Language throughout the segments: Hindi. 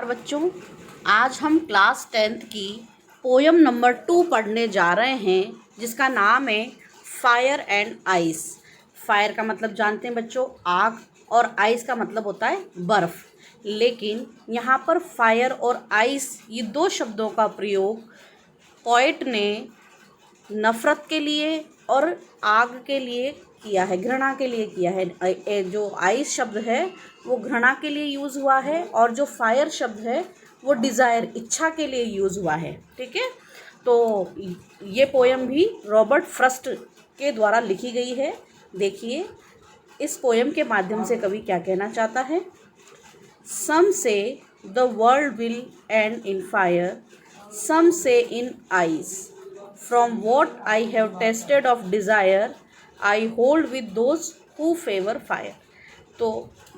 बच्चों, आज हम क्लास 10th की पोयम नंबर 2 पढ़ने जा रहे हैं, जिसका नाम है फायर एंड आइस। फायर का मतलब जानते हैं बच्चों, आग, और आइस का मतलब होता है बर्फ़। लेकिन यहाँ पर फायर और आइस ये दो शब्दों का प्रयोग पोएट ने नफ़रत के लिए और आग के लिए किया है, घृणा के लिए किया है। जो आइस शब्द है वो घृणा के लिए यूज़ हुआ है, और जो फायर शब्द है वो डिज़ायर, इच्छा के लिए यूज़ हुआ है। ठीक है, तो ये पोयम भी रॉबर्ट फ्रॉस्ट के द्वारा लिखी गई है। देखिए, इस पोयम के माध्यम से कवि क्या कहना चाहता है। सम से the world will and in fire, some say in ice. From what I have tasted of desire, I hold with those who favor fire. तो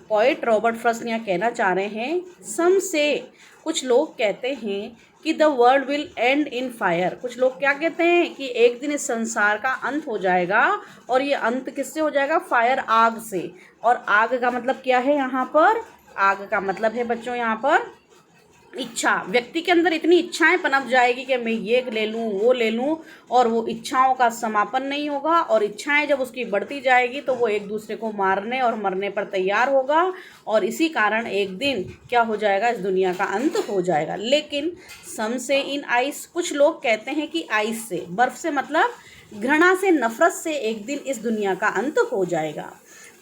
पोइट रॉबर्ट फ्रॉस्ट यहाँ कहना चाह रहे हैं, सम से कुछ लोग कहते हैं कि the world will and in fire. कुछ लोग क्या कहते हैं कि एक दिन इस संसार का अंत हो जाएगा, और ये अंत किससे हो जाएगा? फायर, आग से। और आग का मतलब क्या है यहाँ पर? आग का मतलब है बच्चों यहाँ पर इच्छा। व्यक्ति के अंदर इतनी इच्छाएं पनप जाएगी कि मैं ये ले लूँ, वो ले लूँ, और वो इच्छाओं का समापन नहीं होगा। और इच्छाएं जब उसकी बढ़ती जाएगी तो वो एक दूसरे को मारने और मरने पर तैयार होगा, और इसी कारण एक दिन क्या हो जाएगा? इस दुनिया का अंत हो जाएगा। लेकिन सम से इन आइस, कुछ लोग कहते हैं कि आइस से, बर्फ़ से मतलब घृणा से, नफ़रत से एक दिन इस दुनिया का अंत हो जाएगा।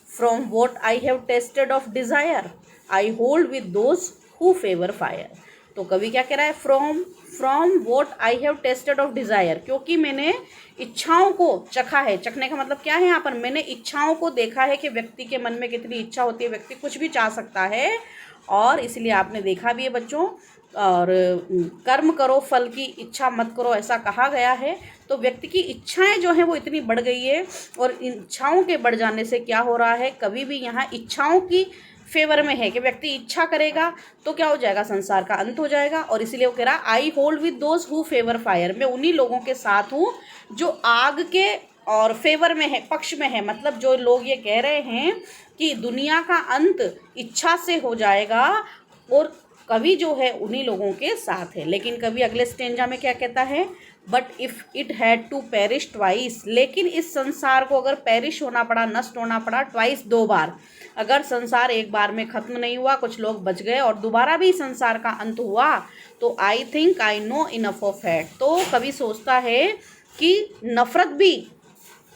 From what I have tested of desire, I hold with those who favour fire. तो कवि क्या कह रहा है? From what I have tested of desire, क्योंकि मैंने इच्छाओं को चखा है। चखने का मतलब क्या है यहाँ पर? मैंने इच्छाओं को देखा है कि व्यक्ति के मन में कितनी इच्छा होती है, व्यक्ति कुछ भी चाह सकता है। और इसलिए आपने देखा भी है बच्चों, और कर्म करो फल की इच्छा मत करो, ऐसा कहा गया है। तो व्यक्ति की इच्छाएं जो हैं वो इतनी बढ़ गई है, और इन इच्छाओं के बढ़ जाने से क्या हो रहा है? कवि भी यहाँ इच्छाओं की फेवर में है कि व्यक्ति इच्छा करेगा तो क्या हो जाएगा? संसार का अंत हो जाएगा। और इसलिए वो कह रहा, I hold with those who favour fire. मैं उन्हीं लोगों के साथ हूँ जो आग के और फेवर में है, पक्ष में है। मतलब जो लोग ये कह रहे हैं कि दुनिया का अंत इच्छा से हो जाएगा, और कवि जो है उन्हीं लोगों के साथ है। लेकिन कवि अगले स्टेंजा में क्या कहता है? But if it had to perish twice. लेकिन इस संसार को अगर पेरिश होना पड़ा, नष्ट होना पड़ा, ट्वाइस, 2 बार, अगर संसार एक बार में ख़त्म नहीं हुआ, कुछ लोग बच गए, और दोबारा भी संसार का अंत हुआ, तो I think I know enough of hat. तो कवि सोचता है कि नफ़रत भी,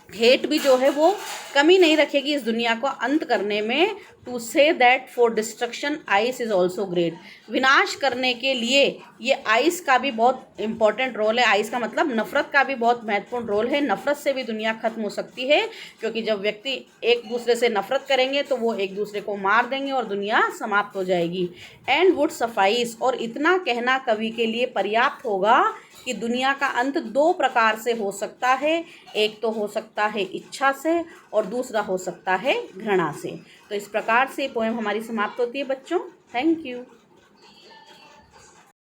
हेट भी जो है वो कमी नहीं रखेगी इस दुनिया को अंत करने में। To say that for destruction ice is also great. विनाश करने के लिए ये आइस का भी बहुत इंपॉर्टेंट रोल है। आइस का मतलब नफ़रत का भी बहुत महत्वपूर्ण रोल है। नफ़रत से भी दुनिया खत्म हो सकती है, क्योंकि जब व्यक्ति एक दूसरे से नफ़रत करेंगे तो वो एक दूसरे को मार देंगे और दुनिया समाप्त हो जाएगी। एंड वुड सफाइस, और इतना कहना कवि के लिए पर्याप्त होगा कि दुनिया का अंत 2 प्रकार से हो सकता है। एक तो हो सकता है इच्छा से, और दूसरा हो सकता है घृणा से। तो इस प्रकार से पोएम हमारी समाप्त होती है बच्चों। Thank you.